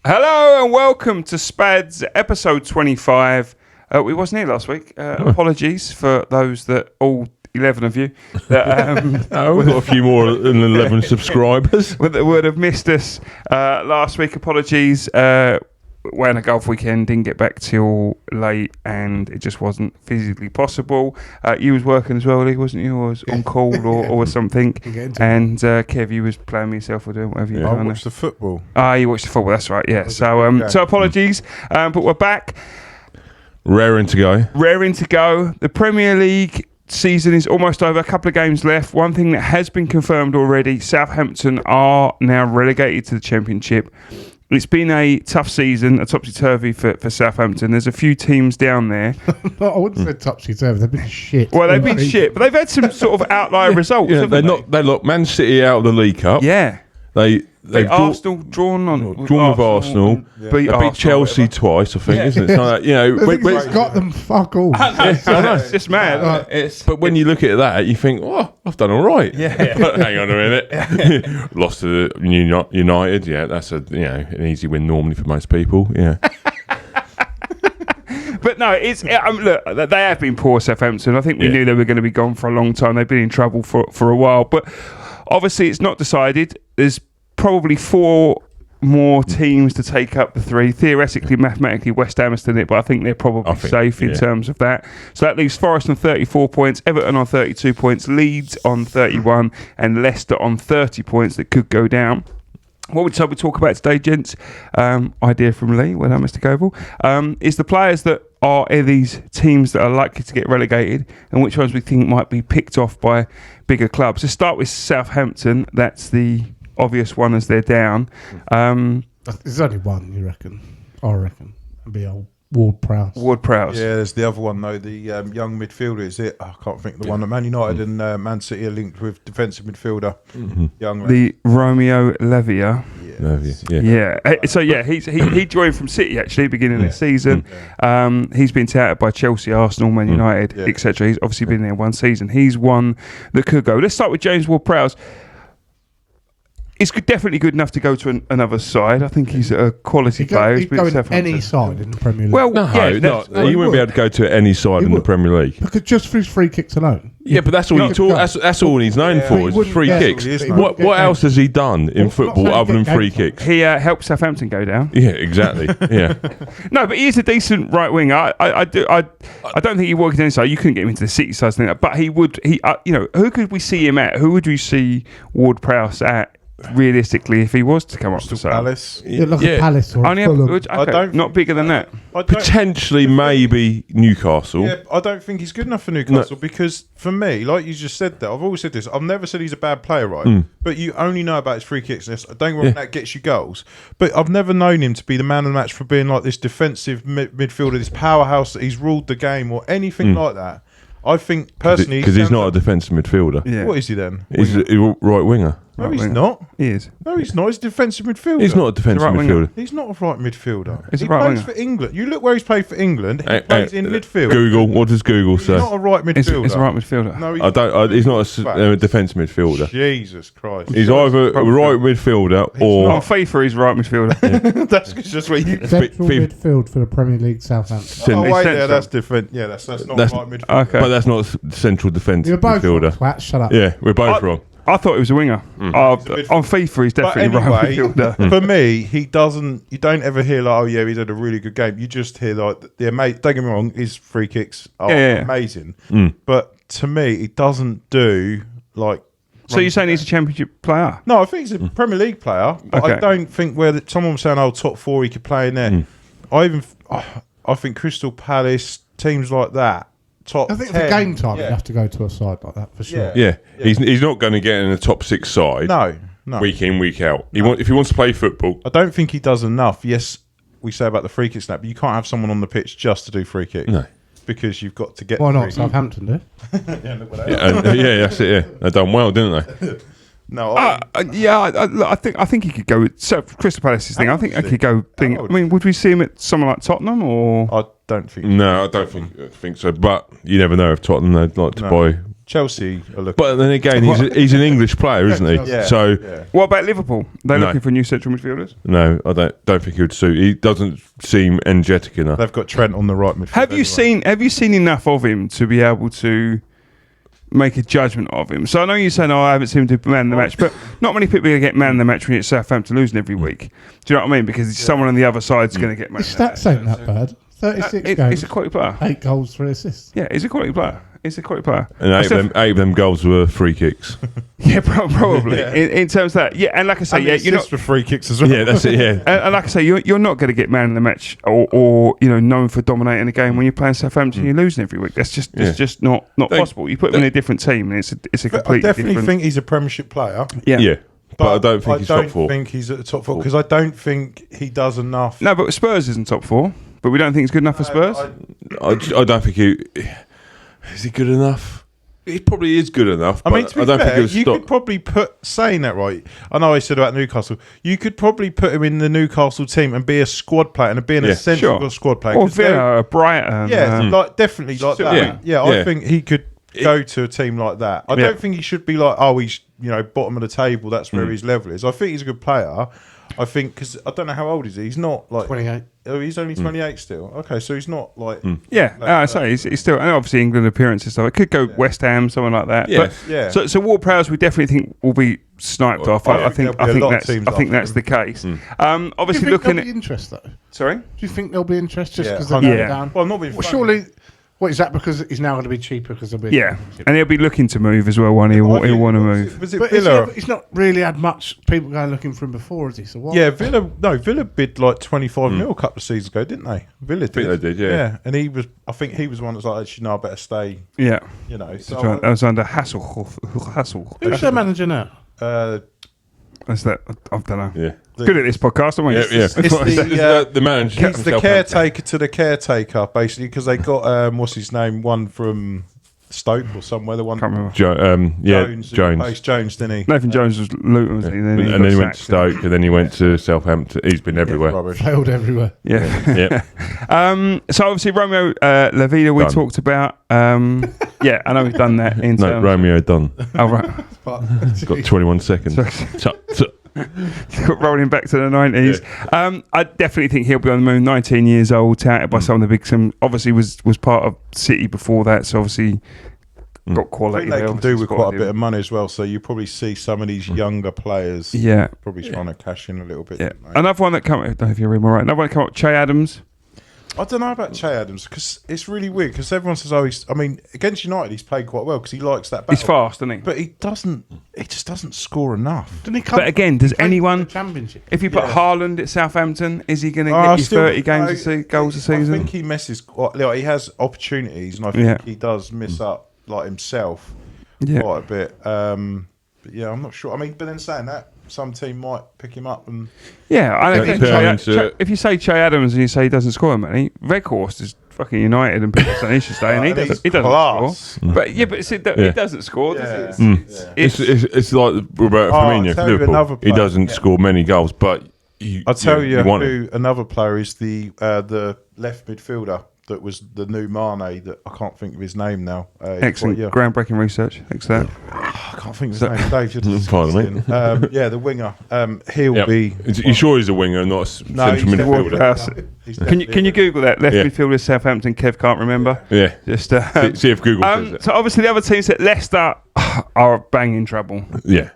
Hello and welcome to SPADS episode 25. We wasn't here last week. Apologies for those that all 11 of you that we've got a few more than 11 subscribers would have missed us last week. Apologies. Went on a golf weekend, didn't get back till late, and it just wasn't physically possible. You was working as well, Lee, wasn't you? Or was on call or something. And Kev, you was playing with yourself or doing whatever you done. I watched the football. You watched the football. That's right. Yeah. So apologies, but we're back. Raring to go. The Premier League season is almost over. A couple of games left. One thing that has been confirmed already: Southampton are now relegated to the Championship. It's been a tough season, a topsy-turvy for Southampton. There's a few teams down there. No, I wouldn't say topsy-turvy. They've been shit. Well, they've been shit, but they've had some sort of outlier results. Yeah, they knocked Man City out of the League Cup. Yeah. They've Arsenel drawn with Arsenal. They beat Chelsea twice, I think, isn't it? So that, it's got them fuck all. I know. It's just mad. But when you look at that, you think, oh, I've done all right. Yeah. But hang on a minute. Lost to United. Yeah, that's an easy win normally for most people. Yeah. But no, look, they have been poor, Southampton. I think we knew they were going to be gone for a long time. They've been in trouble for a while. But obviously, it's not decided. There's probably 4 more teams to take up the 3. Theoretically, mathematically, West Ham are still in it, but I think they're probably safe in terms of that. So that leaves Forest on 34 points, Everton on 32 points, Leeds on 31, and Leicester on 30 points that could go down. What we talk about today, gents, idea from Lee, well done, Mr. Goble, is the players that are these teams that are likely to get relegated and which ones we think might be picked off by bigger clubs. To start with Southampton, that's the obvious one as they're down. There's only one, you reckon? I reckon. It'd be old Ward-Prowse. Yeah, there's the other one though, the young midfielder, is it? I can't think of the one that Man United and Man City are linked with, defensive midfielder. Young lad. The Romeo Lavia. Yeah. He joined from City actually beginning of the season. He's been touted by Chelsea, Arsenal, Man United, etc. He's obviously been there one season. He's one that could go. Let's start with James Ward-Prowse. It's definitely good enough to go to another side. I think he's a quality player. He'd go in any side in the Premier League. Well, you wouldn't be able to go to any side in the Premier League. Because just for his free kicks alone. Yeah, but that's all that's all he's known for is free kicks. What else has he done in football other than free kicks? He helped Southampton go down. Yeah, exactly. Yeah. No, but he is a decent right winger. I don't think he worked inside. You couldn't get him into the City side, but he would. Who could we see him at? Who would we see Ward-Prowse at? Realistically, if he was to come up to Palace, a Palace or not bigger than that. Potentially, maybe Newcastle. Yeah, I don't think he's good enough for Newcastle because, for me, like you just said that, I've always said this. I've never said he's a bad player, right? But you only know about his free kicks. Don't get me wrong, that gets you goals. But I've never known him to be the man of the match for being like this defensive midfielder, this powerhouse that he's ruled the game or anything like that. I think personally, because he's not a defensive midfielder. Yeah. What is he then? He's a right winger. No, he's not. He is. No, he's not. He's a defensive midfielder. He's not a defensive midfielder. He's not a right midfielder. He plays for England. You look where he's played for England. He plays in midfield. Google. What does Google say? He's not a right midfielder. He's a right midfielder. No, he's not a defensive midfielder. Jesus Christ. He's either a right midfielder or... On FIFA, he's a right midfielder. That's just what you... Central midfield for the Premier League, Southampton. Oh, wait there. That's different. Yeah, that's not right midfielder. Okay. But that's not central defensive You're both midfielder. Wrong, shut up. Yeah, we're both wrong. I thought he was a winger. On FIFA, he's definitely right midfielder. For me, he doesn't. You don't ever hear like, "Oh yeah, he did a really good game." You just hear like, don't get me wrong, his free kicks are amazing. But to me, he doesn't do like. So you're saying he's a Championship player? No, I think he's a Premier League player. But I don't think someone was saying, "Oh, top 4, he could play in there." I think Crystal Palace, teams like that. Top I think 10, for game time, you have to go to a side like that for sure. Yeah. He's not going to get in the top 6 side. No. Week in, week out. If he wants to play football, I don't think he does enough. Yes, we say about the free kick snap, but you can't have someone on the pitch just to do free kick. No, because you've got to get. Why not? Southampton do. That's it. Yeah, they done well, didn't they? No, I think he could go with Crystal Palace's thing. I think I could go. I mean, would we see him at someone like Tottenham or? I don't think. No, I don't think so. But you never know if Tottenham they'd like to buy Chelsea are looking. But then again, he's an English player, isn't he? Yeah. So what about Liverpool? They're looking for new central midfielders. No, I don't think he would suit. He doesn't seem energetic enough. They've got Trent on the right midfield. Have you seen enough of him to be able to make a judgment of him? So I know you're saying, I haven't seen him do man of the match, but not many people are going to get man of the match when it's Southampton losing every week. Do you know what I mean? Because someone on the other side's going to get man of the match. His stats ain't that bad. 36 games. He's a quality player. 8 goals, 3 assists. Yeah, he's a quality player. And 8 of them goals were free kicks. Yeah, probably. In terms of that. Yeah, and like I say, you're not for free kicks as well. Yeah, that's it. Yeah, and like I say, you're not going to get man of the match or known for dominating a game when you're playing Southampton. You're losing every week. That's just it's just not possible. You put him in a different team, and it's a completely I definitely different. think he's a Premiership player. Yeah. But I don't think he's top 4. I don't think he's at the top 4 because I don't think he does enough. No, but Spurs isn't top 4. But we don't think he's good enough for Spurs. I don't think is he good enough. He probably is good enough. I mean, to be I don't fair, think you could probably saying that right. I know I said about Newcastle. You could probably put him in the Newcastle team and be a squad player and be an essential squad player. Or Villa, Brighton. Definitely like that. Yeah, I think he could go to a team like that. I don't think he should be like, he's bottom of the table. That's where his level is. I think he's a good player. I think because I don't know how old is he. He's not like 28. Oh, he's only 28 still. Okay, so he's not like I say he's still, and obviously England appearances stuff. It could go West Ham, someone like that. Yeah, but, So Ward Prowse, we definitely think will be sniped off. I think that's the case. Obviously, looking at interest though. Sorry, do you think there'll be interest just because they're going down? Well, not being surely. What is that? Because he's now going to be cheaper because they'll be and he'll be looking to move as well. He'll want to move. Was it Villa? He's not really had much people going looking for him before, has he? So what? Yeah, Villa bid like 25 mil a couple of seasons ago, didn't they? Villa did. I think they did, yeah. And I think he was one that's like, actually, no, I better stay. Yeah. So that was under Hassel. Who's their manager now? That's that. I don't know. Yeah. Good at this podcast, aren't we? It's the manager. He's the caretaker to the caretaker, basically, because they got what's his name, one from Stoke or somewhere. The one. Can't remember. Jones. Jones, didn't he? Nathan Jones was Luton, wasn't he? And then he went to Stoke, and then he went to Southampton. He's been everywhere. Failed everywhere. Yeah. So obviously Romeo Lavida we talked about. Yeah, I know we've done that. Romeo done. Oh right. Got 21 seconds. Rolling back to the 90s. Yeah. I definitely think he'll be on the moon. 19 years old, touted by some of the big. Obviously was part of City before that, so obviously got quality. I think they can do with quite a bit of money as well. So you probably see some of these younger players. Probably trying to cash in a little bit. Yeah. Another one that came. I don't know if you read me right. Another one that came up. Che Adams. I don't know about Che Adams because it's really weird because everyone says, against United he's played quite well because he likes that battle. He's fast, isn't he? But he just doesn't score enough. But again, does anyone, championship? If you put Haaland at Southampton, is he going to get you 30 goals a season? I think he messes, he has opportunities and I think he does miss up himself quite a bit. But I'm not sure. But then saying that, some team might pick him up and I think if you say Che Adams and you say he doesn't score many, Weghorst is fucking United and people say he should stay and he doesn't score. But he doesn't score. Does he? It's like Roberto Firmino for Liverpool. He doesn't score many goals, but I'll tell you who another player is, the left midfielder that was the new Mane that I can't think of his name now. Excellent, groundbreaking research. Thanks for that. I can't think of his name. Dave, pardon me. The winger. He'll be. You sure he's a winger, not a central midfielder? Can you Google that left midfielder Southampton? Kev can't remember. Yeah, just see if Google says it. So obviously the other teams at Leicester are banging trouble. Yeah,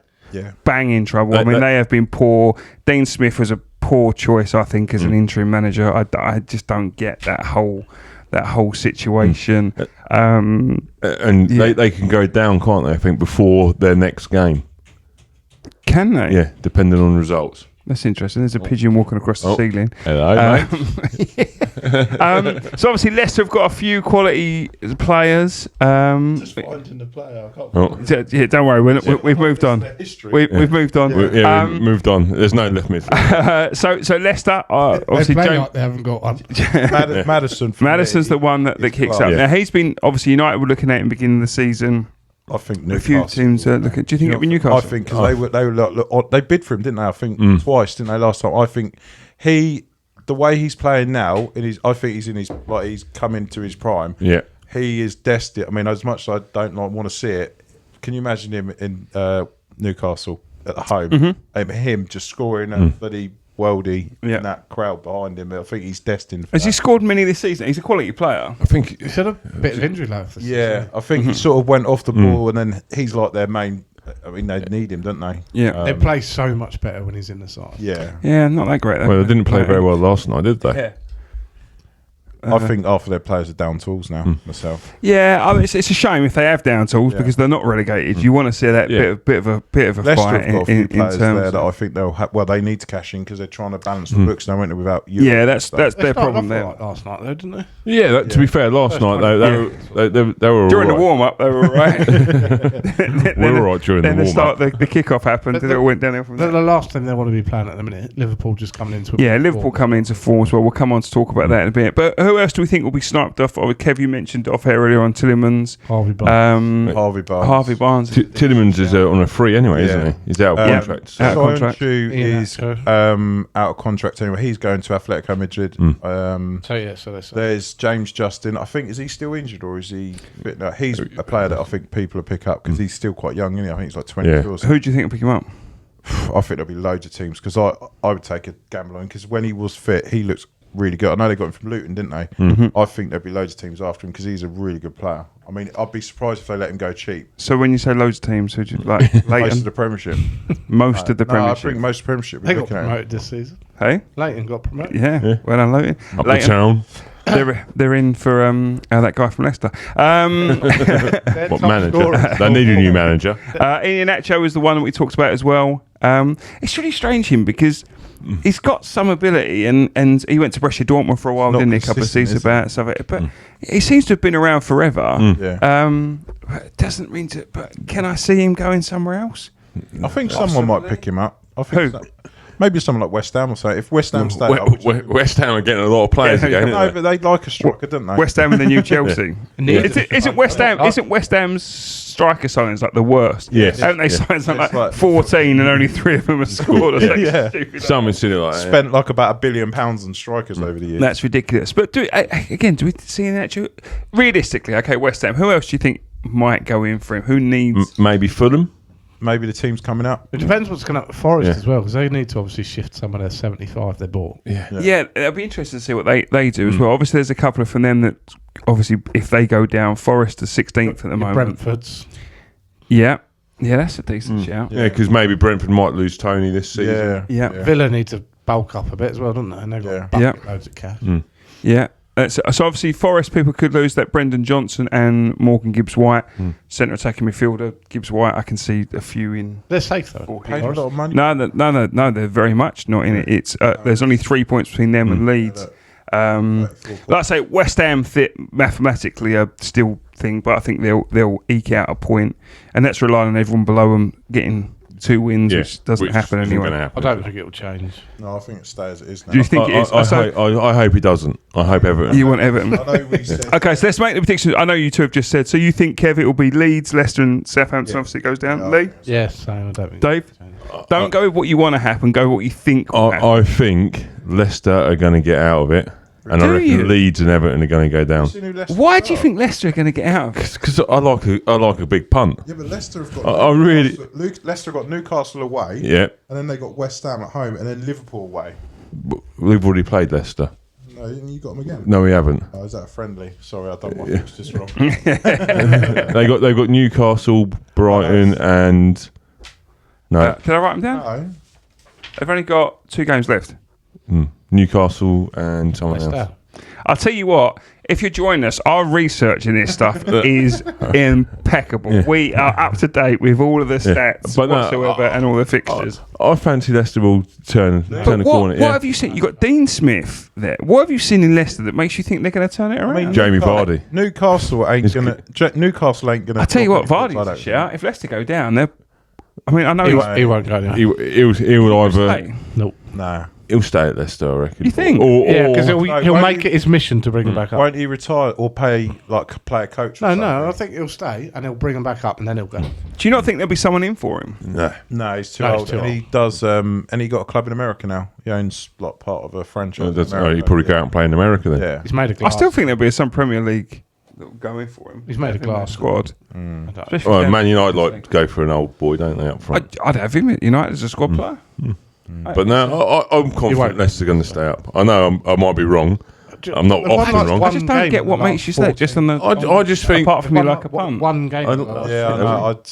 banging trouble. They have been poor. Dean Smith was a poor choice, I think, as an interim manager. I just don't get that whole situation. They can go down, can't they? I think before their next game. Can they? Yeah, depending on results. That's interesting. There's a pigeon walking across the ceiling. Hello, mate. So obviously Leicester have got a few quality players. Just finding the player. I can't yeah, don't worry. We've moved on. We've moved on. We've moved on. There's no left midfield. So Leicester are obviously they haven't got one. Madison. Madison's the one that kicks up. Now he's been obviously United were looking at him beginning of the season. I think Newcastle. A few teams are looking. Do you think it'll be Newcastle? I think because they bid for him, didn't they? I think twice, didn't they? Last time, I think the way he's playing now, I think he's in his he's come into his prime. Yeah, he is destined. I mean, as much as I don't want to see it, can you imagine him in Newcastle at home? Him just scoring a bloody worldie in that crowd behind him. I think he's destined for Has that. he scored many this season? He's a quality player. I think He's had a bit of injury life. Yeah, I think he sort of went off the ball, and then he's like their main. I mean, they need him, don't they? Yeah. They play so much better when he's in the side. Yeah. Yeah, not that great. well, they didn't play very well last night, did they? Yeah. I think half of their players are down tools now. Myself. Yeah, I mean, it's a shame if they have down tools because they're not relegated. You want to see that bit of a Leicester fight have got a few in players terms. there that I think they'll have. Well, they need to cash in because they're trying to balance the books. They went without you. Yeah, that's They their problem started there. off last night, though, didn't they? Yeah, to be fair, last night they were During the all right. warm up, they were all right. We were all right during then the the warm-up. start, the kick-off happened, and it all went downhill from The there. last thing they want to be playing at the minute, Liverpool just coming into it. Yeah, Liverpool coming into form as well. We'll come on to talk about that in a bit. But who else do we think will be sniped off? Kev, you mentioned off air earlier on Tillemans. Harvey Barnes. Harvey Barnes. Tillemans is on a free anyway, isn't he? He's out of contract. So. Out of contract. Is out of contract anyway. He's going to Atletico Madrid. So they say. There's James Justin. I think, is he still injured or is he fit now? He's a player that I think people will pick up because he's still quite young, isn't he? I think he's like 22 or something. Who do you think will pick him up? I think there'll be loads of teams because I would take a gamble on because when he was fit, he looks really good. I know they got him from Luton, didn't they? I think there'll be loads of teams after him because he's a really good player. I mean, I'd be surprised if they let him go cheap. So when you say loads of teams, who do you like? Most of Leighton? the Premiership. Most of the No, I Premiership. think most of the Premiership. They got promoted this season. Hey? Leighton got promoted. Yeah. Well done, Leighton. Up the town. They're in for that guy from Leicester. What manager? They need a new manager. Iheanacho was the one that we talked about as well. It's really strange him because he's got some ability and he went to Borussia Dortmund for a while, didn't he? A couple of seasons about stuff. But he seems to have been around forever. It doesn't mean to. But can I see him going somewhere else? I think someone might pick him up. I think maybe someone like West Ham or something. If West Ham stay up, West Ham are getting a lot of players again. no, but they like a striker, don't they? West Ham and the new Chelsea. Isn't West Ham's striker signings like the worst? Yes. Haven't they signed something It's like like 14 and only 3 of them have scored? Or something stupid? Something silly like that. Spent like about £1 billion on strikers over the years. That's ridiculous. But do we see an actual realistically? Okay, West Ham. Who else do you think might go in for him? Who needs? Maybe Fulham. Maybe the team's coming up. It depends what's going to happen with Forest as well, because they need to obviously shift some of their 75 they bought. Yeah, it'll be interesting to see what they do as well. Obviously, there's a couple from them that obviously if they go down, Forest are 16th at the moment. Brentford's. Yeah, that's a decent shout. Yeah, because maybe Brentford might lose Tony this season. Yeah. Villa need to bulk up a bit as well, don't they? And they've got loads of cash. Yeah. So obviously Forest people could lose that Brendan Johnson and Morgan Gibbs-White. Centre attacking midfielder Gibbs-White, I can see a few in. They're safe though. Paid a lot of money. No, they're very much not in it. It's there's only 3 points between them and Leeds. Like I say, West Ham mathematically a still thing, but I think they'll eke out a point, and that's relying on everyone below them getting 2 wins, which doesn't happen anyway. I don't think it will change. No, I think it stays as it is now. Do you think it is? I hope he doesn't. I hope Everton. You want Everton? I know we said Okay, so let's make the predictions. I know you two have just said. So you think, Kev, it will be Leeds, Leicester, and Southampton? Obviously, it goes down. Lee, Yes, same. I don't think. Dave, don't go with what you want to happen. Go with what you think. Will happen. I think Leicester are going to get out of it, and I Do reckon you? Leeds and Everton are going to go down. Why do you think Leicester are going to get out of it? Because I like a big punt. Yeah, but Leicester have got. Leicester got Newcastle away. Yeah, And then they got West Ham at home, and then Liverpool away. we've already played Leicester. No, you got them again. No, we haven't. Oh, is that a friendly? Sorry, I done my fixtures wrong. They've got Newcastle, Brighton, and no Can I write them down? No. They've only got 2 games left. Newcastle and someone West else. Ham. I'll tell you what. If you're joining us, our research in this stuff is impeccable. Yeah. We are up to date with all of the stats But no, whatsoever and all the fixtures. I fancy Leicester will turn the corner. What have you seen? You got Dean Smith there. What have you seen in Leicester that makes you think they're going to turn it around? Jamie Vardy. Newcastle ain't gonna. I tell you what, Vardy's a shout. If Leicester go down, they're. I mean, I know He won't go down. He will either. Stay. Nope. Nah. He'll stay at Leicester, I reckon. You think? Yeah, because he'll won't make it his mission to bring him back up. Won't he retire or play a coach? Or No, I something? think he'll stay and he'll bring him back up and then he'll go. Do you not think there'll be someone in for him? No, he's too No, he's old. too And he does. And he got a club in America now. He owns like part of a franchise. in He America. probably go out and play in America then. Yeah. He's made a I glass. still think there'll be some Premier League that will go in for him. He's made a glass squad. Well, Man United like to go for an old boy, don't they, up front? I'd have him at United as a squad player. But now I'm confident Leicester are going to stay up. I know I might be wrong. I'm not often wrong. I just don't get what makes you say it. Just on the. I just think apart from you like a punt. One game. I know.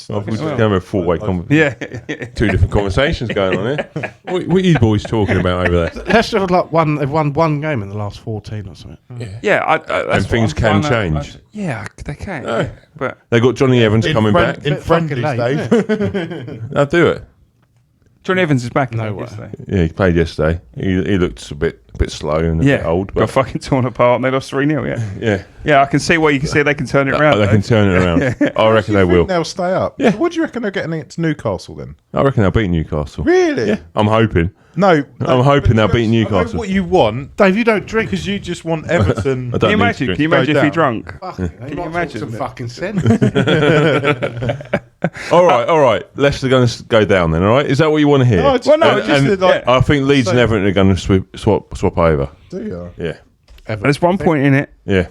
we're just going a four-way conversation. Yeah. Two different conversations going on here. What are you boys talking about over there? Leicester have they've won one game in the last 14 or something. Yeah, and things can change. Yeah, they can. No. Yeah. But They got Johnny Evans coming back. In friendlies, Dave. They'll do it. John Evans is back. No way. Yesterday. Yeah, he played yesterday. He looked a bit slow and a bit old. But Got fucking torn apart and they lost 3-0, yeah. Yeah, I can see why you can say they can turn it around. They can turn it around. I reckon they will. They'll stay up. Yeah. What do you reckon they're getting against Newcastle then? I reckon they'll beat Newcastle. Really? Yeah, I'm hoping. No. I'm hoping they'll beat I know Newcastle. what you want, Dave, you don't drink. because you just want Everton. I Can you don't need imagine? to Can you drink. imagine if Go you're drunk? Can you imagine some that? fucking sense? All right. Leicester going to go down then. All right, is that what you want to hear? No, I think Leeds and Everton are going to swap over. Do you? Yeah, There's one point in it. yeah.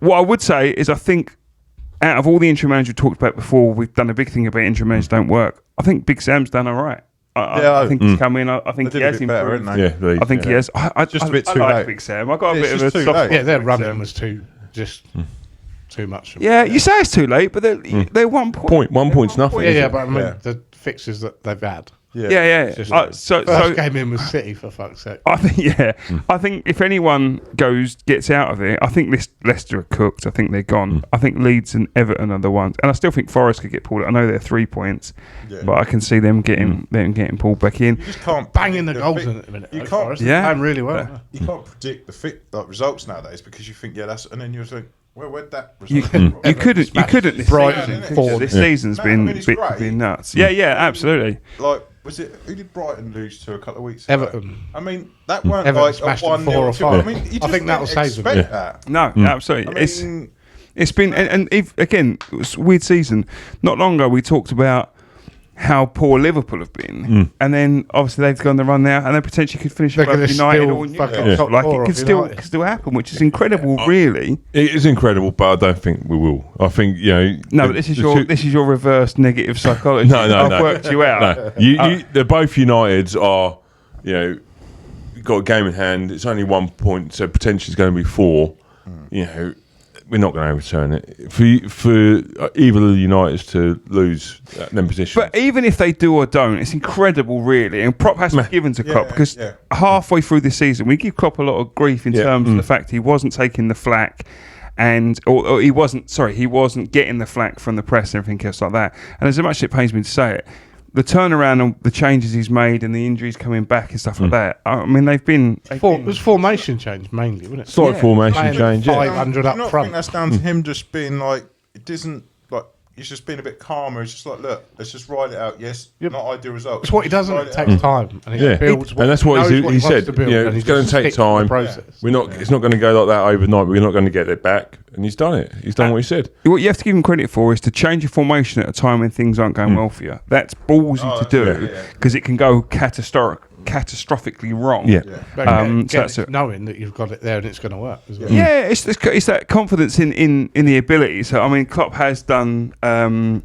What I would say is I think out of all the interim managers we talked about before, we've done a big thing about interim managers don't work. I think Big Sam's done all right. I think he's come in. I think They he did a has bit better, improved. didn't they? Yeah, I think he has. Just a bit too like late. Big Sam. I got a Yeah, bit it's of a just too soft. late. Yeah, their running was too much. Yeah, you say it's too late, but they're 1 point. One point's nothing. Yeah, but I mean Yeah. the fixes that they've had. Yeah. Just- So First game in was City, for fuck's sake. I think I think if anyone gets out of it, I think Leicester are cooked. I think they're gone. I think Leeds and Everton are the ones, and I still think Forest could get pulled. I know they're 3 points, but I can see them getting pulled back in. You just can't Banging the predict goals fit- in it a minute. You though, can't. Forest. Yeah. Playing really well. You can't predict the results nowadays because you think that's, and then you're like, well, where'd that result come from? You couldn't this Brighton, season. Ford. This season's No, I mean, been it's great. been nuts. Yeah, absolutely. Like, was it who did Brighton lose to a couple of weeks ago? Everton. I mean, that weren't Everton like smashed a them 1-0 4 or to- 5. I mean, you I just think that'll didn't save them. expect that. No, absolutely. I mean, It's been and if, again, it was a weird season. Not long ago, we talked about how poor Liverpool have been, and then obviously they've gone the run now, and they potentially could finish They're above gonna United still or fucking Newcastle. top Like four it could off United. still happen, which is incredible, really. It is incredible, but I don't think we will. I think No, but this is your reverse negative psychology. No, I've worked you out. No, they're both Uniteds are. You've got a game in hand. It's only 1 point, so potentially it's going to be 4. We're not going to overturn it for either of the Uniteds to lose them position. But even if they do or don't, it's incredible, really. And prop has to be given to Klopp because halfway through this season, we give Klopp a lot of grief in terms of the fact he wasn't taking the flack, or he wasn't getting the flack from the press and everything else like that. And as much as it pains me to say it, the turnaround and the changes he's made and the injuries coming back and stuff like that. I mean, they've been. It was formation change mainly, wasn't it? Slight formation change. Yeah. 500 up I front. think that's down to him just being like, it isn't like he's just being a bit calmer. He's just like, look, let's just ride it out. Yes, not ideal results. It's what he does, and it takes time. And he builds and that's what he said. It's going to take time. Process. It's not going to go like that overnight. We're not going to get it back. And he's done it. He's done what he said. What you have to give him credit for is to change your formation at a time when things aren't going well for you. That's ballsy to do because it can go catastrophically wrong. Yeah. So that's it. Knowing that you've got it there and it's going to work as well. Yeah, it's that confidence in the ability. So I mean, Klopp has done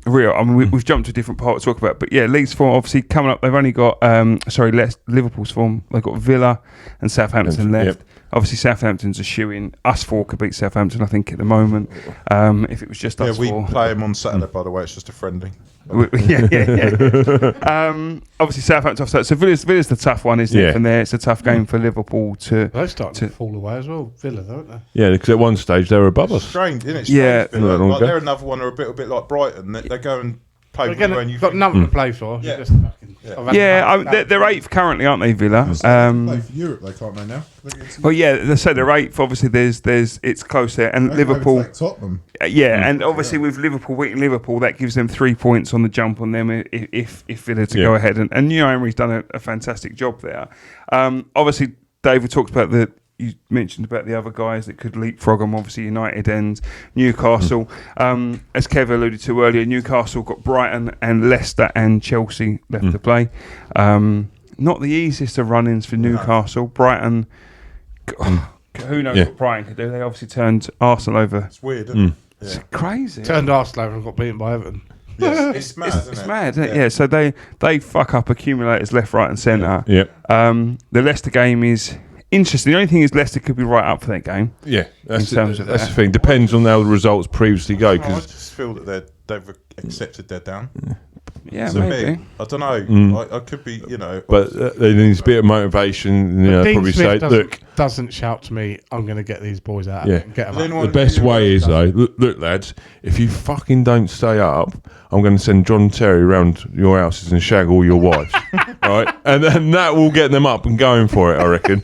real. I mean, we've jumped to different parts to talk about, but yeah, Leeds form obviously coming up. They've only got Liverpool's form. They've got Villa and Southampton left. Yep. Obviously, Southampton's a shoe-in. Us 4 could beat Southampton, I think, at the moment. If it was just us 4. Yeah, we play him on Saturday, by the way. It's just a friendly. Obviously, Southampton offside. So Villa's the tough one, isn't it? From there, it's a tough game for Liverpool to. They're starting to fall away as well, Villa, don't they? Yeah, because at one stage they were above us. Strange, isn't it? Yeah. Like, they're another one who are a bit like Brighton. They go and play with you and You've got nothing to play for. Yeah. Just fucking, they're 8th currently, aren't they, Villa? Play for Europe, they can't they now? Well, yeah, they say they're 8th. Obviously, there's it's close there, and Liverpool. Like Tottenham. And obviously with Liverpool beating Liverpool, that gives them 3 points on the jump on them if Villa to go ahead. And Emery's done a fantastic job there. Obviously, David talked about you mentioned about the other guys that could leapfrog them, obviously United and Newcastle. As Kev alluded to earlier, Newcastle got Brighton and Leicester and Chelsea left to play. Not the easiest of run-ins for Newcastle. Brighton, who knows what Brighton could do. They obviously turned Arsenal over. It's weird, isn't it? Yeah. It's crazy. Turned Arsenal over and got beaten by Everton. Yes, it's mad, isn't it? It's mad, isn't it? Yeah, so they fuck up accumulators left, right and centre. Yeah. The Leicester game is interesting. The only thing is Leicester could be right up for that game. Yeah, that's the thing. Depends on how the results previously go. I Because just feel that they've accepted they're down. Yeah, To maybe. me, I don't know. I could be, but there needs a bit of motivation. Dean Probably Smith say, look, doesn't shout to me, I'm going to get these boys out of it and get them out. the best way is though. Look, lads, if you fucking don't stay up, I'm going to send John Terry around your houses and shag all your wives, right? And then that will get them up and going for it, I reckon.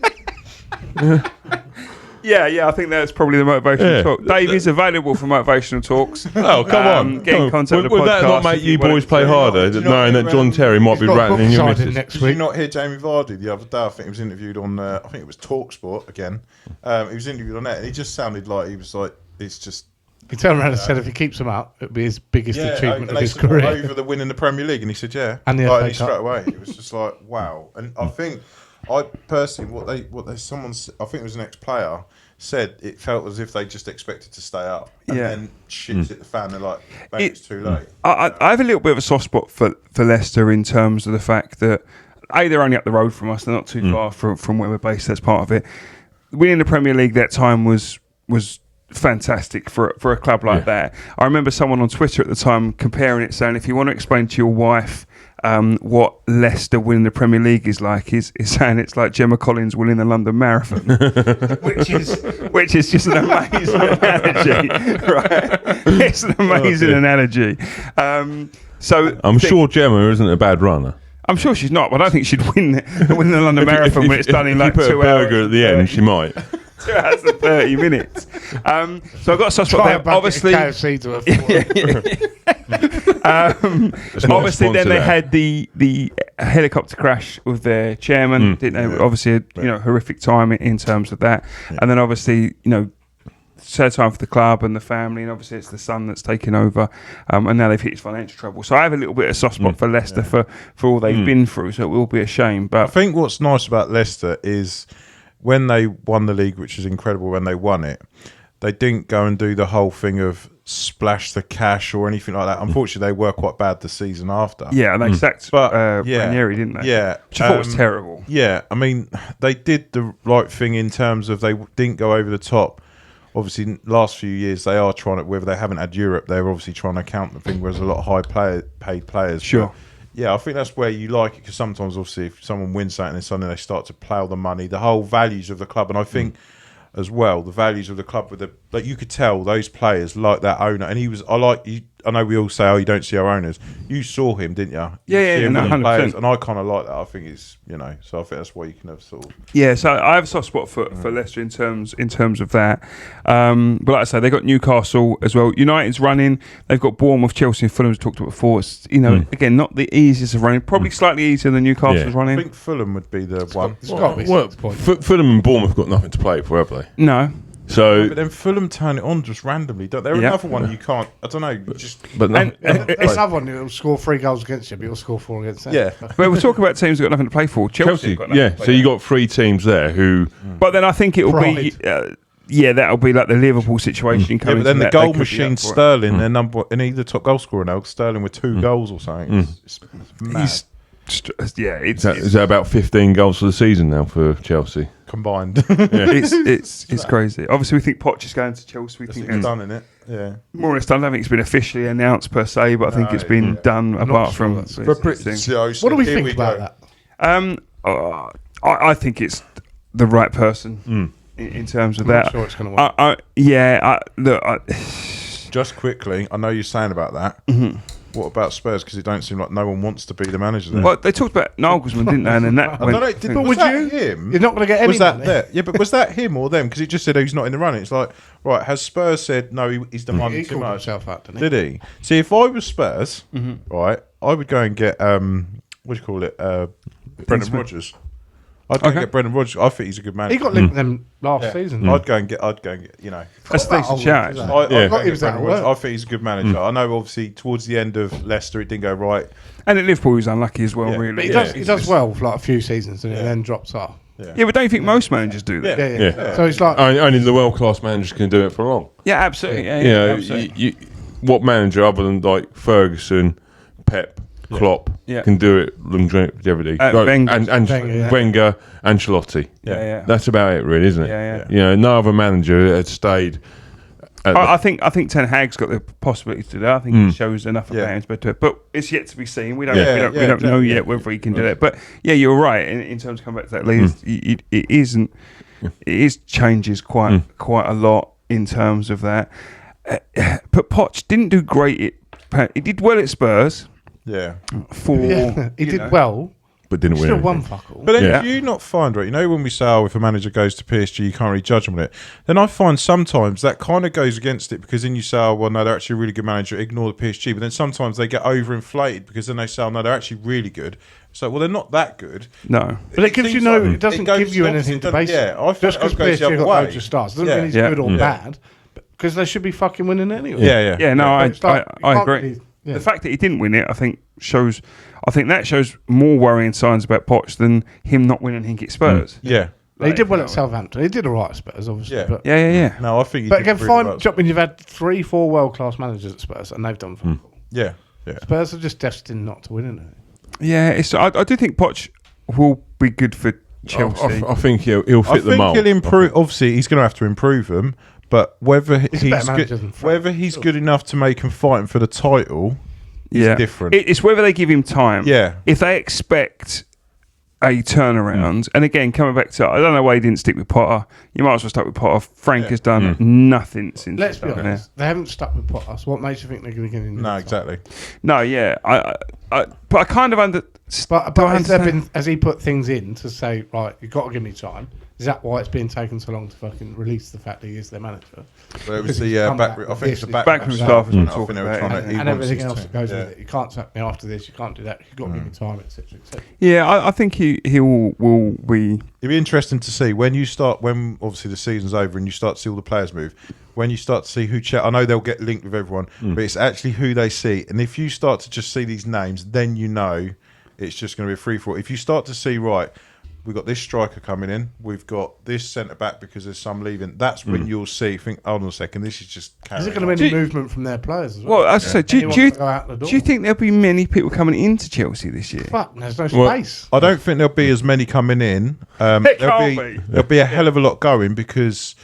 Yeah, I think that's probably the motivational talk. Dave is available for motivational talks. Oh, come on. Get in contact with the Would podcast. that not make you boys play harder, knowing that John Terry might be rattling your missus? next Did week. you not hear Jamie Vardy the other day? I think he was interviewed on, I think it was TalkSport again. He was interviewed on that, and he just sounded like he was like, it's just... He turned around and said if he keeps them up, it'll be his biggest achievement of his career. Over the win in the Premier League, and he said, yeah. And the FA Cup. straight away, it was just like, wow. And I think, I personally, someone, I think it was an ex-player, said it felt as if they just expected to stay up. And then shit hit the fan, they're like, it's too late. I have a little bit of a soft spot for Leicester in terms of the fact that, A, they're only up the road from us, they're not too far from where we're based, that's part of it. Winning the Premier League that time was fantastic for a club like that. I remember someone on Twitter at the time comparing it, saying if you want to explain to your wife what Leicester winning the Premier League is like, is saying it's like Gemma Collins winning the London Marathon, which is just an amazing analogy, right? It's an amazing analogy. So I'm sure Gemma isn't a bad runner. I'm sure she's not, but I don't think she'd win the London Marathon when it's done in like if you put 2 a hours. burger at the end, she might. 2 hours and 30 minutes. So I've got a soft spot there. Obviously, KFC to obviously, then they had the helicopter crash with their chairman, didn't they? Obviously, a horrific time in terms of that, and then obviously, sad time for the club and the family, and obviously it's the son that's taken over, and now they've hit his financial trouble. So I have a little bit of soft spot for Leicester for all they've been through. So it will be a shame. But I think what's nice about Leicester is when they won the league, which is incredible when they won it, they didn't go and do the whole thing of splash the cash or anything like that. Unfortunately, they were quite bad the season after. Yeah, and they sacked Ranieri, didn't they? Yeah. Which I thought was terrible. Yeah, I mean, they did the right thing in terms of they didn't go over the top. Obviously, last few years, they are trying to, whether they haven't had Europe, they're obviously trying to count the thing, whereas a lot of paid players. Sure. But yeah, I think that's where you like it, because sometimes, obviously, if someone wins something and suddenly they start to plough the money, the whole values of the club, and I think as well, the values of the club, you could tell those players like that owner, and I know we all say, oh, you don't see our owners. You saw him, didn't you? Yeah, 100%. And I kind of like that. I think it's, so I think that's why you can have sort of... Yeah, so I have a soft spot for Leicester in terms of that. But like I say, they got Newcastle as well. United's running. They've got Bournemouth, Chelsea, and Fulham, as talked about before. It's, again, not the easiest of running. Probably slightly easier than Newcastle's running. I think Fulham would be the one. It's got to be Fulham and Bournemouth got nothing to play for, have they? No. So, but then Fulham turn it on just randomly. They're another one you can't. I don't know. but no, It's another one who'll score 3 goals against you, but he'll score 4 against them. Yeah. But we're talking about teams that got nothing to play for. Chelsea got nothing to play so you got 3 teams there who. But then I think it will be. That'll be like the Liverpool situation coming. Yeah, but then the that, goal machine Sterling, their number, and he's the top goal scorer now. Sterling with 2 goals or something. It's mad. Is that about 15 goals for the season now for Chelsea combined? It's crazy. Obviously, we think Poch is going to Chelsea. We think it's done, in it. Yeah, more or less done. I don't think it's been officially announced per se, but I think it's been done. Apart from what do we think about that? I think it's the right person in terms of that. I'm sure it's going to work. Just quickly, I know you're saying about that. What about Spurs? Because it don't seem like no one wants to be the manager there. Well, they talked about Nagelsmann, didn't they? And then that went. But was that him? You're not going to get any Was that money. there? Yeah, but was that him or them? Because he just said he's not in the running. It's like, right, has Spurs said no? He's demanding He too called much. himself out, didn't he? Did he? See, if I was Spurs, right, I would go and get what do you call it? Brendan Rodgers. I'd go and get Brendan Rodgers. I think he's a good manager. He got linked with them last season. I'd go and get. That's a decent shout. I think he's a good manager. I know, obviously, towards the end of Leicester, it didn't go right. And at Liverpool, he was unlucky as well. Yeah. Really, But he does well for like a few seasons, and it then drops off. Yeah, but don't you think most managers do that? Yeah. So it's like only the world-class managers can do it for long. Yeah, absolutely. Absolutely. What manager other than like Ferguson, Pep, Klopp can do it longevity? Wenger. And Wenger, Ancelotti. Yeah. That's about it, really, isn't it? Yeah. No other manager had stayed. I think Ten Hag's got the possibility to do that. I think he shows enough about him to do it, but it's yet to be seen. We don't know yet whether he can do it. But you're right in terms of coming back to that. Lee, it changes quite a lot in terms of that. But Poch didn't do great. He did well at Spurs. Yeah. He did well. But didn't win. Still one fuck all. But then do you not find, right, when we say, if a manager goes to PSG, you can't really judge them on it. Then I find sometimes that kind of goes against it because then you say, well, no, they're actually a really good manager, ignore the PSG. But then sometimes they get overinflated because then they say, no, they're actually really good. So, well, they're not that good. No. But it gives you it doesn't give you anything to base it. Just because PSG got loads of stars doesn't mean he's good or bad. Because they should be fucking winning anyway. Yeah, no, I agree. The fact that he didn't win it, I think shows more worrying signs about Poch than him not winning Hinkit Spurs. Yeah. He did well at Southampton. He did all right at Spurs, obviously. Yeah. But Yeah. No, I think he But did again, really fine well. job when you've had 3-4 world-class managers at Spurs and they've done fuck all. Yeah. Spurs are just destined not to win, isn't it? Yeah, I do think Poch will be good for Chelsea. I think he'll fit the mold. He'll improve. Obviously, he's going to have to improve them. But whether he's good enough to make him fighting for the title is different. It's whether they give him time. Yeah. If they expect a turnaround, and again, coming back to, I don't know why he didn't stick with Potter. You might as well stick with Potter. Frank has done nothing since. Let's be honest. They haven't stuck with Potter. So what makes you think they're going to get in? No, exactly. No, yeah. But I kind of understand. Has he put things in to say, right, you've got to give me time? Is that why it's been taken so long to fucking release the fact that he is their manager? Well, it was the backroom staff as well talking about it. And everything else that goes with it. You can't sack me after this. You can't do that. You've got to give me time, etc. Yeah, I think he will be. It'd be interesting to see when obviously the season's over and you start to see all the players move. When you start to see who I know they'll get linked with everyone, but it's actually who they see. And if you start to just see these names, then you know it's just going to be a free-for-all. If you start to see, right, we've got this striker coming in, we've got this centre-back because there's some leaving, that's when you'll think, hold on a second, this is just carrying on. Is it going to be any movement from their players as well? Well, as I say, do you think there'll be many people coming into Chelsea this year? Fuck, there's no space. I don't think there'll be as many coming in. There'll be a hell of a lot going because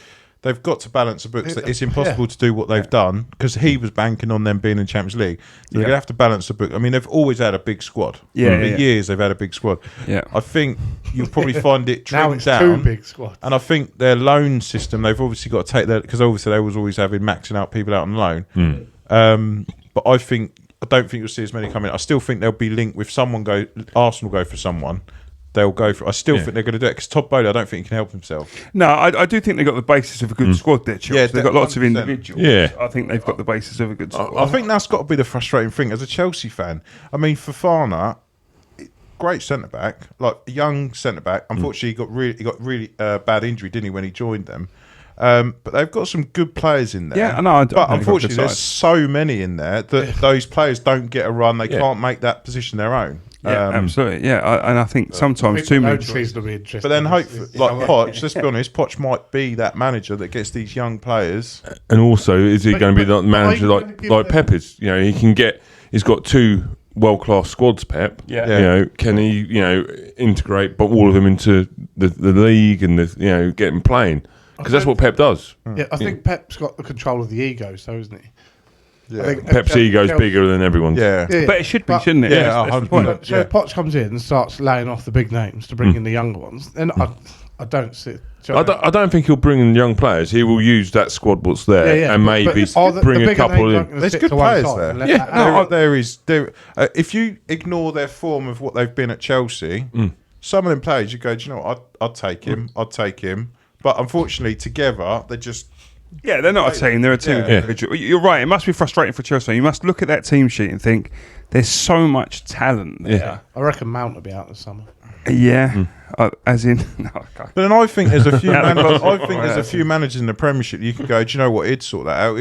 they've got to balance the books. It's impossible to do what they've done because he was banking on them being in Champions League. So they're going to have to balance the book. I mean, they've always had a big squad. For years, they've had a big squad. Yeah. I think you'll probably find it trimmed now it's down. two big squads. And I think their loan system, they've obviously got to take that because obviously they was always having maxing out people out on loan. But I don't think you'll see as many coming. I still think they'll be linked with Arsenal go for someone. They'll go for. I still think they're going to do it because Todd Bowley, I don't think he can help himself. No, I do think they've got the basis of a good squad there, Chelsea. Yeah, they've got lots of 100%. individuals. Yeah. I think they've got the basis of a good squad. I think that's got to be the frustrating thing as a Chelsea fan. I mean, Fofana, great centre back, like a young centre back. Unfortunately, he got really bad injury, didn't he, when he joined them? But they've got some good players in there. Yeah, I know. But unfortunately, there's so many in there that those players don't get a run. They can't make that position their own. Yeah, absolutely. Yeah, and I think sometimes too many. But then, hopefully, like Poch, let's be honest, Poch might be that manager that gets these young players. And also, is he going to be the manager like Pep is? You know, he's got two world-class squads, Pep. Yeah. You know, can he, integrate all of them into the league and get them playing? Because that's what Pep does. Yeah, I think Pep's got the control of the ego, so isn't he? Yeah. I think Pep's ego is bigger than everyone's. Yeah. But it should be, shouldn't it? Yeah, That's the point. So if Poch comes in and starts laying off the big names to bring in the younger ones, then I don't see. I don't think he'll bring in young players. He will use that squad what's there and maybe bring a couple in. There's good players there. Yeah, there is. If you ignore their form of what they've been at Chelsea, some of them players you go, do you know what? I'd take him. I'd take him. But unfortunately, together they're just. Yeah, they're not a team. They're a team of individuals. You're right. It must be frustrating for Chelsea. You must look at that team sheet and think there's so much talent there. Yeah. I reckon Mount will be out this summer. Yeah, as in. No, but then I think there's a few. There's a few managers in the Premiership you could go. Do you know what? He'd sort that out.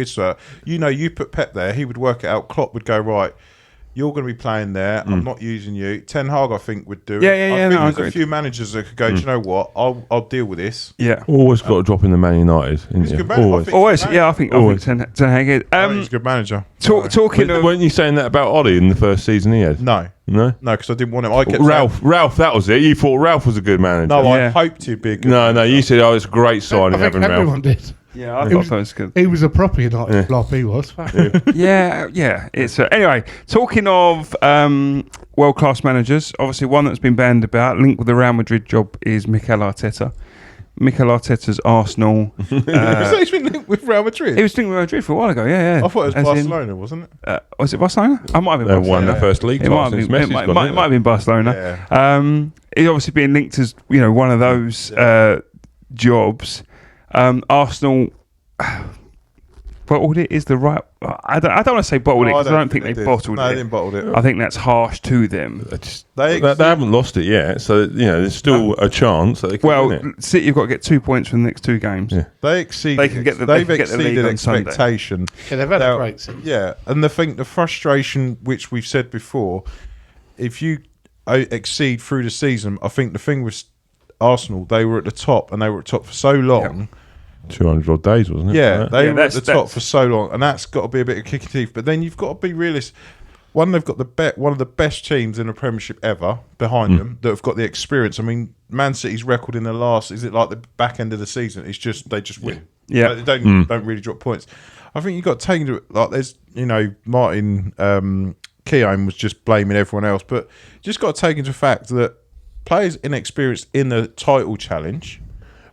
You put Pep there. He would work it out. Klopp would go right. You're going to be playing there. I'm not using you. Ten Hag, I think, would do it. I think there's a few managers that could go, do you know what? I'll deal with this. Yeah. Always got to drop in the Man United. He's a good manager. Always. I think Ten Hag is. He's a good manager. Talking of... Weren't you saying that about Ollie in the first season he had? No, because I didn't want him. Ralph, that was it. You thought Ralph was a good manager. No, I hoped he'd be a good manager. No, you said, it's a great signing having Ralph. Everyone did. Yeah, I thought that was good. He was a proper United flop, he was. Yeah. It's anyway, talking of world-class managers, obviously one that's been banned about, linked with the Real Madrid job, is Mikel Arteta. Mikel Arteta's Arsenal. He's been linked with Real Madrid? He was linked with Real Madrid for a while ago, yeah. I thought it was Barcelona, wasn't it? Was it Barcelona? I might have been They Barcelona. won the first league. It might have been Barcelona. Yeah. He's obviously being linked as one of those jobs. Arsenal bottled it is the right. I don't want to say bottled it because I don't think they bottled it. No, they didn't bottle it. I think that's harsh to them. They haven't lost it yet, so there's still a chance that they can win it. City have got to get 2 points from the next two games. Yeah. They exceeded. They've exceeded expectation. Yeah, they've had a great season. Yeah, and the frustration, which we've said before, if you exceed through the season, I think the thing with Arsenal, they were at the top, and they were at the top for so long. Yep. 200 odd days, wasn't it? Yeah, they were at the top for so long, and that's got to be a bit of kicking teeth. But then you've got to be realistic. One, they've got one of the best teams in the Premiership ever behind them that have got the experience. I mean, Man City's record in the last, is it like the back end of the season? It's just they just win. Yeah, they don't really drop points. I think you've got to take into it, like there's Martin Keown was just blaming everyone else, but you just got to take into fact that players inexperienced in the title challenge.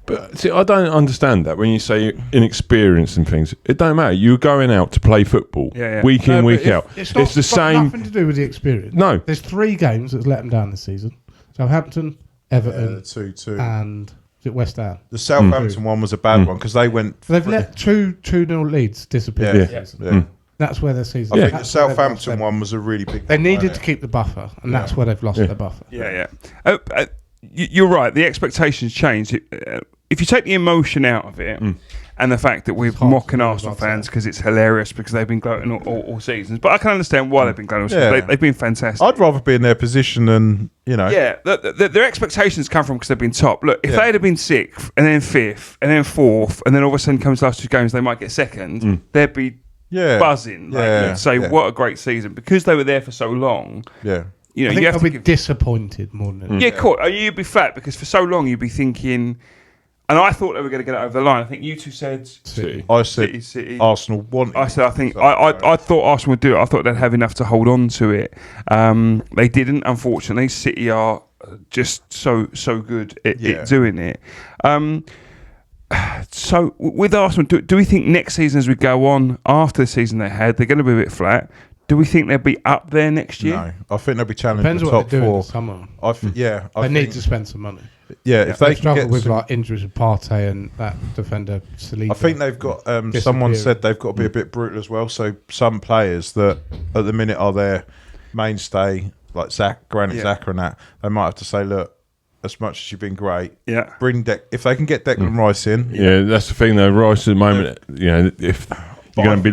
But see, I don't understand that when you say inexperienced and things. It don't matter. You're going out to play football week in, week out. It's the same. Nothing to do with the experience. No, there's 3 games that's let them down this season: Southampton, Everton, 2-2, and is it West Ham? The Southampton one was a bad one because they went. They've let 2-0 leads disappear. Yeah. That's where their season. I think the Southampton one was a really big. They needed to keep the buffer, and that's where they've lost their buffer. Yeah. You're right. The expectations change. If you take the emotion out of it and the fact that we're mocking Arsenal fans because it's hilarious because they've been gloating all seasons, but I can understand why they've been gloating. They've been fantastic. I'd rather be in their position than, Yeah, their expectations come from because they've been top. Look, if they'd have been 6th and then 5th and then 4th and then all of a sudden comes last 2 games, they might get 2nd, they'd be buzzing. What a great season. Because they were there for so long. Yeah. I think they'll be disappointed more than anything. Yeah, cool. You'd be flat because for so long you'd be thinking... And I thought they were going to get it over the line. I think you two said City. I said City. Arsenal won. I thought Arsenal would do it. I thought they'd have enough to hold on to it. They didn't, unfortunately. City are just so good at doing it. So with Arsenal, do we think next season as we go on, after the season they had, they're going to be a bit flat? Do we think they'll be up there next year? No, I think they'll be challenging the top 4. In the summer. They need to spend some money. Yeah, if they struggle with injuries with Partey and that defender Saliba. I think they've got. Someone said they've got to be a bit brutal as well. So some players that at the minute are their mainstay, like Granit Xhaka and that, they might have to say, look, as much as you've been great, bring if they can get Declan Rice in. Yeah, that's the thing though. Rice at the moment, if.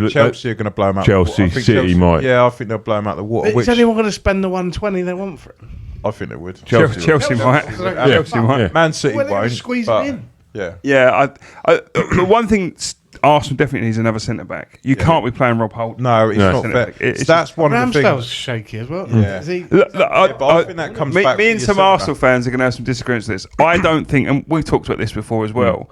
Chelsea are going to blow him out. City might. Yeah, I think they'll blow him out the water. Is anyone going to spend the 120 they want for him? I think they would. Chelsea might. Chelsea might. Man City won't. Squeeze him in. Yeah. Yeah. The one thing Arsenal definitely needs another centre back. You can't be playing Rob Holt. No, it's not fair. That's one of the things. Ramsdale's shaky as well. Yeah. But I think that comes back. Me and some Arsenal fans are going to have some disagreements with this. I don't think, and we've talked about this before as well.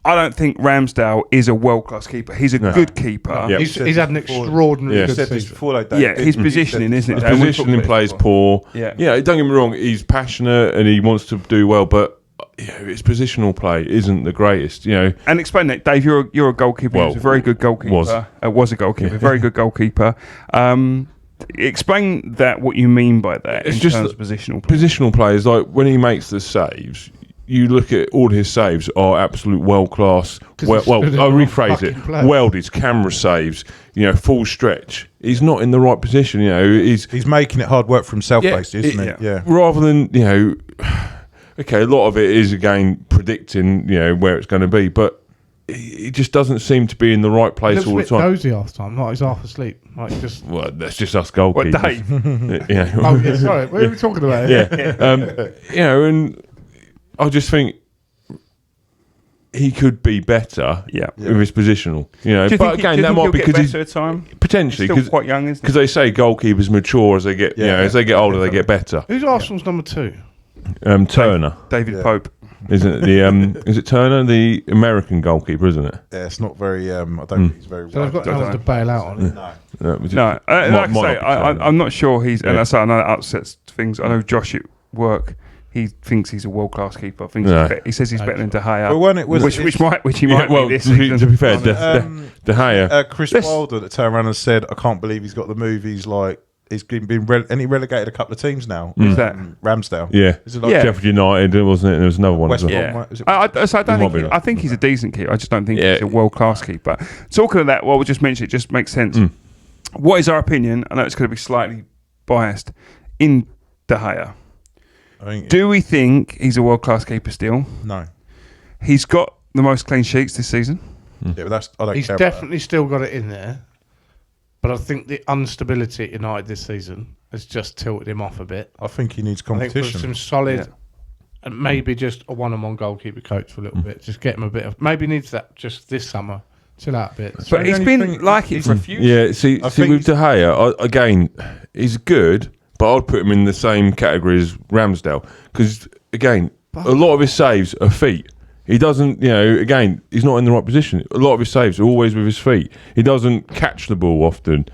I don't think Ramsdale is a world-class keeper. He's a good keeper. Yep. He's had an extraordinary good season. His positioning, isn't it? His positioning plays poor. Yeah, don't get me wrong. He's passionate and he wants to do well, but his positional play isn't the greatest. And explain that, Dave. You're a goalkeeper. He was a very good goalkeeper. Was a goalkeeper. Very good goalkeeper. Explain that. What you mean by that? It's in just terms of positional play. Positional play is like when he makes the saves. You look at all his saves are absolute world class. I'll rephrase it. Welded camera saves. Full stretch. He's not in the right position. He's making it hard work for himself, basically, isn't he? Yeah. Rather than a lot of it is again predicting where it's going to be, but he just doesn't seem to be in the right place all the time. Dozy half time, like he's half asleep. Like just. Well, that's just us goalkeepers. What, Dave? Yeah. Oh yeah, sorry. What are we talking about? Yeah. And I just think he could be better. With his positional. But again, that might be because he's better at time. Potentially because quite young, isn't he? Because they say goalkeepers mature as they get. As they get older, they get better. Who's Arsenal's number 2? Turner. David Pope. Isn't it the is it Turner, the American goalkeeper, isn't it? Yeah, it's not very. I don't think he's very. So they've got no one to bail out on it. Like I say, I'm not sure he's. And that's I know that upsets things. I know Josh at work. He thinks he's a world class keeper. He says he's better than De Gea. Well, when it was, which he might be this season. To be fair, De Gea. Chris Wilder that turned around and said, "I can't believe he's got the move." He's like. He's been relegated a couple of teams now. Is that Ramsdale? Yeah. Is it like Sheffield United, wasn't it? And there was another one. West Brom, I think he's a decent keeper. I just don't think he's a world class keeper. Talking of that, what we just mentioned, it just makes sense. What is our opinion? I know it's going to be slightly biased in De Gea. Do we think he's a world class keeper still? No. He's got the most clean sheets this season. Yeah, but he's definitely still got it in there. But I think the instability at United this season has just tilted him off a bit. I think he needs competition. I think with some solid, and maybe just a one-on-one goalkeeper coach for a little bit. Just get him a bit of. Maybe needs that just this summer. Chill out a bit. But he's been like it for a few. Yeah, see with De Gea, again, he's good, but I'd put him in the same category as Ramsdale because again, a lot of his saves are feet. He doesn't, again, he's not in the right position. A lot of his saves are always with his feet. He doesn't catch the ball often.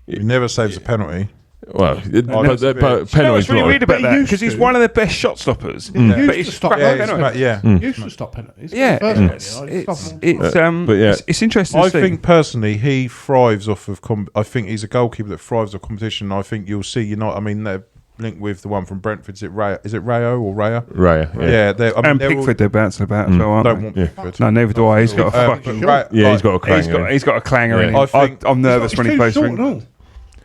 He never saves a penalty. Well, penalties. Really weird about that because he's one of the best shot stoppers. But he's stopped used to stop penalties. Yeah, it's interesting. I think personally he thrives off of. I think he's a goalkeeper that thrives off competition. I think you'll see. They're linked with the one from Brentford. Is it Rayo or Raya? Raya, yeah. And Pickford, they're bouncing about as well, aren't don't want Pickford. No, neither do I. He's got a fucking. He's got a clanger. He's got a clanger in him. I'm nervous when he plays for him.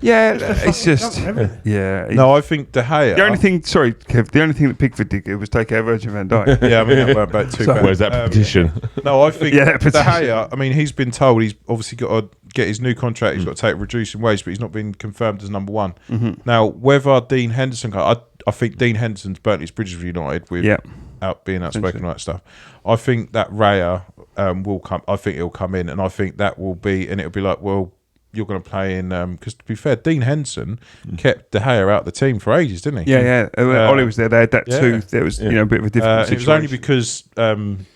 Yeah, it's just No, I think De Gea. The only thing that Pickford did was take out Virgil van Dijk. Yeah, I mean that weren't about too bad. Where's that petition? No, I think De Gea. I mean, he's been told he's obviously got to get his new contract. He's got to take reducing wage, but he's not been confirmed as number one. Now, whether Dean Henderson, I think Dean Henderson's burnt his bridges with United with being outspoken and all that stuff. I think that Raya will come. I think he'll come in, and I think that will be, and it'll be like, well. You're going to play in because to be fair, Dean Henderson kept De Gea out of the team for ages, didn't he? Yeah. Ollie was there. They had that too. There was a bit of a different situation. It was only because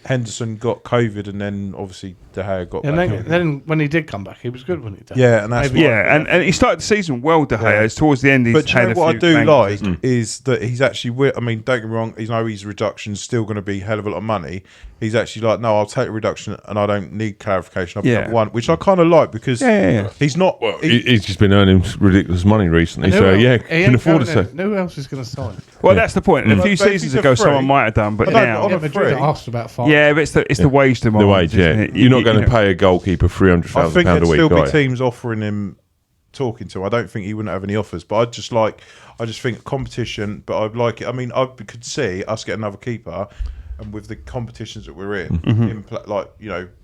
Henderson got COVID, and then obviously De Gea got. And then when he did come back, he was good when he did. Yeah, and that's and he started the season well. De Gea towards the end. He's but you know what I do like is that he's actually. I mean, don't get me wrong. His reduction's still going to be a hell of a lot of money. He's actually like, no, I'll take a reduction, and I don't need clarification. I'll be number one, which I kind of like because he's not. Well, he's just been earning ridiculous money recently, so can afford to. Who else is going to sign? Well, that's the point. A few seasons ago, someone might have done, but now Madrid asked about 5. Yeah, but it's the wage demand. The wage, You're not going to pay a goalkeeper £300,000 a week. I think there'd still be teams offering him talking to. I don't think he wouldn't have any offers, but I just think competition. But I'd like it. I mean, I could see us get another keeper. And with the competitions that we're in,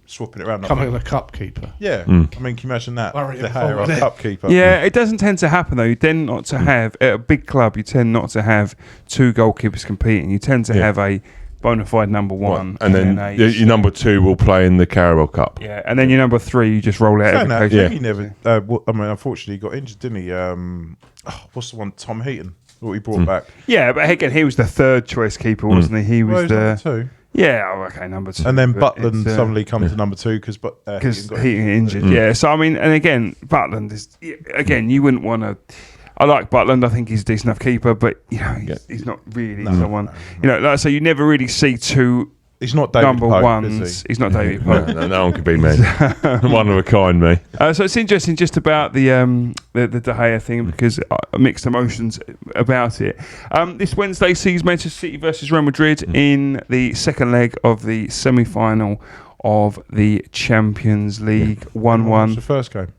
swapping it around. Coming a cup keeper. Yeah. I mean, can you imagine that? De Gea, a cup keeper. Yeah, it doesn't tend to happen, though. You tend not to have, at a big club, you tend not to have two goalkeepers competing. You tend to have a bona fide number one. And then your number two will play in the Carabao Cup. Yeah, and then your number three, you just roll out every occasion. He never, unfortunately, he got injured, didn't he? What's the one? Tom Heaton. What he brought back. Yeah, but again, he was the third choice keeper, wasn't he? He was number two. Yeah, number two. And then Butland suddenly comes to number two because Heaton injured. Yeah, so I mean, and again, Butland is you wouldn't want to. I like Butland. I think he's a decent enough keeper, but he's not really someone. Like I say, you never really see two. He's not David number Pope, ones. is he? He's not David Pope. No one could be me. One of a kind, me. So it's interesting just about the De Gea thing because mixed emotions about it. This Wednesday sees Manchester City versus Real Madrid in the second leg of the semi-final of the Champions League. 1-1. The first game.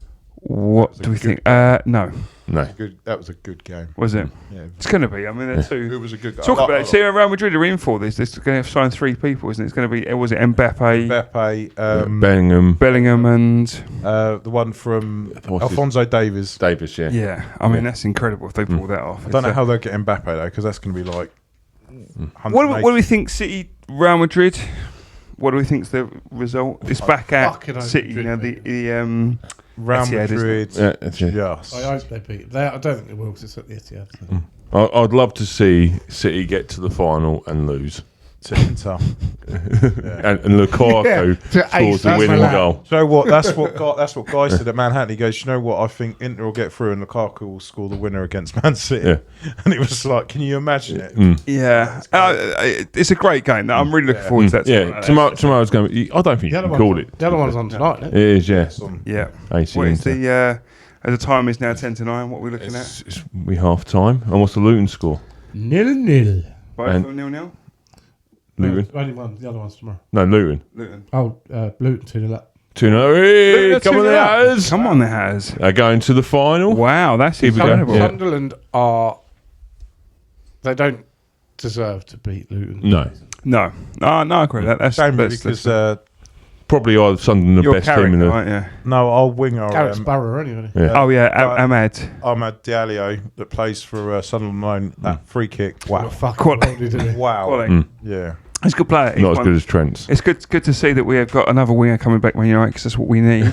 What do we think? No. That was a good game. Was it? Yeah. It's going to be. I mean, they're two. It was a good game. Talk about it. See, Real Madrid are in for this. They're going to sign 3 people, isn't it? It's going to be, was it Mbappe, Bellingham and... the one from Alphonso Davies. Yeah. Yeah. I mean, that's incredible if they pull that off. I don't know how they'll get Mbappe, though, because that's going to be like... What do we think, City, Real Madrid? What do we think's the result? It's back at City now. The Real Madrid. Yes. I hope they beat. I don't think they will because it's at the Etihad. I'd love to see City get to the final and lose. To Inter. And Lukaku scores the winning goal. Do you know what? That's what Guy said at Manhattan. He goes, you know what? I think Inter will get through and Lukaku will score the winner against Man City. Yeah. And it was like, can you imagine it? Yeah. It's a great game. I'm really looking forward to that. Yeah. Tomorrow's going to be... I don't think you can call it. The other one's on tonight, isn't it? It is, yeah. Yeah. What is the... as the time is now 10-9, what are we looking at? We half time. And what's the Luton score? 0-0. Both 0-0? Luton. Only one. The other one's tomorrow. No, Luton. Oh, Luton 2-0 up. 2-0. Come on, the Hatters. Come on, the Hatters. They're going to the final. Wow, that's incredible. Sunderland are... They don't deserve to beat Luton. No. I agree with that. That's shame because... probably are Sunderland the best team in the... Right, yeah. No, our winger... Gareth Sparrow, anyway. Yeah. Ahmad Diallo, that plays for Sunderland loan, that free kick. Wow. Wow. Yeah. He's a good player. Not as good as Trent's. It's good to see that we have got another winger coming back, Man United, because that's what we need.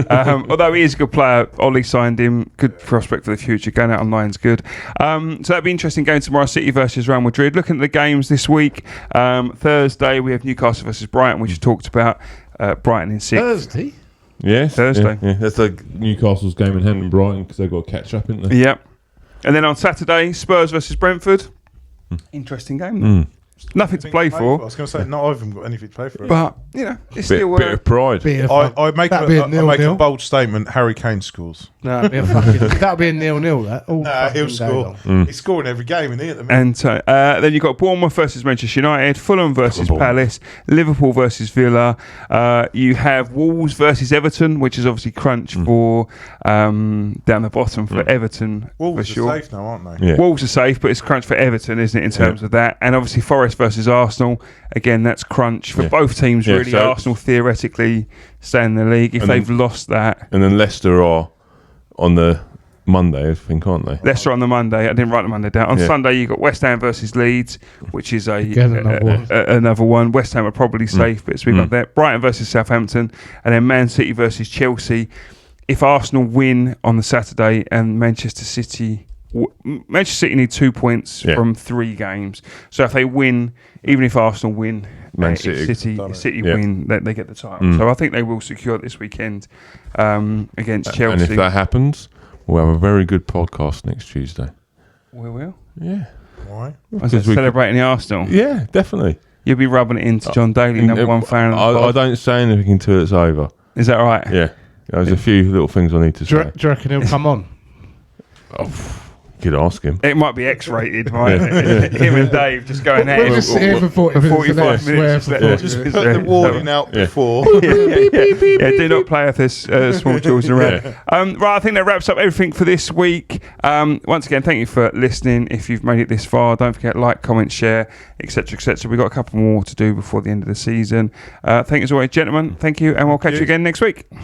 Although he is a good player, Ollie signed him. Good prospect for the future. Going out on line's good. So that'd be interesting going tomorrow. City versus Real Madrid. Looking at the games this week. Thursday we have Newcastle versus Brighton, which you talked about. Brighton in 6th. Thursday? Yes. Thursday. Yeah. That's like Newcastle's game in hand and Brighton because they've got to catch up, haven't they? Yep. And then on Saturday, Spurs versus Brentford. Interesting game. Nothing to play for. I was going to say, not even got anything to play for. But, it's still... Bit of pride. I make a bold statement, Harry Kane scores. No, that'll be a 0-0, that. He'll score. He's scoring every game, isn't he, at the And minute? then you've got Bournemouth versus Manchester United, Fulham versus Palace, Liverpool versus Villa. You have Wolves versus Everton, which is obviously crunch for down the bottom for Everton. Wolves for sure. are safe now, aren't they? Yeah. Wolves are safe, but it's crunch for Everton, isn't it, in terms of that? And obviously Forest versus Arsenal. Again, that's crunch for both teams, really. So Arsenal theoretically stay in the league if they've lost that. And then Leicester are on the Monday, I think, aren't they? Leicester on the Monday. I didn't write the Monday down. On Sunday, you've got West Ham versus Leeds, which is another one. West Ham are probably safe, but it's been like that. Brighton versus Southampton, and then Man City versus Chelsea. If Arsenal win on the Saturday and Manchester City need 2 points from 3 games. So if they win, even if Arsenal win, City win, they get the title. So I think they will secure this weekend against Chelsea. And if that happens, we'll have a very good podcast next Tuesday. We will? Yeah. Why? Celebrating the Arsenal? Yeah, definitely. You'll be rubbing it into John Daly, number 1 fan of the pod. I don't say anything until it's over. Is that right? Yeah. There's a few little things I need to say. Do you reckon he'll come on? You could ask him. It might be X-rated, right? Him and Dave just going at it. We'll just sit here for 45 minutes. Just put the warning out before. Do not play with this small children around. Right, I think that wraps up everything for this week. Once again, thank you for listening. If you've made it this far, don't forget like, comment, share, etc., etc. We've got a couple more to do before the end of the season. Thank you as always, gentlemen. Thank you, and we'll catch you again next week. Good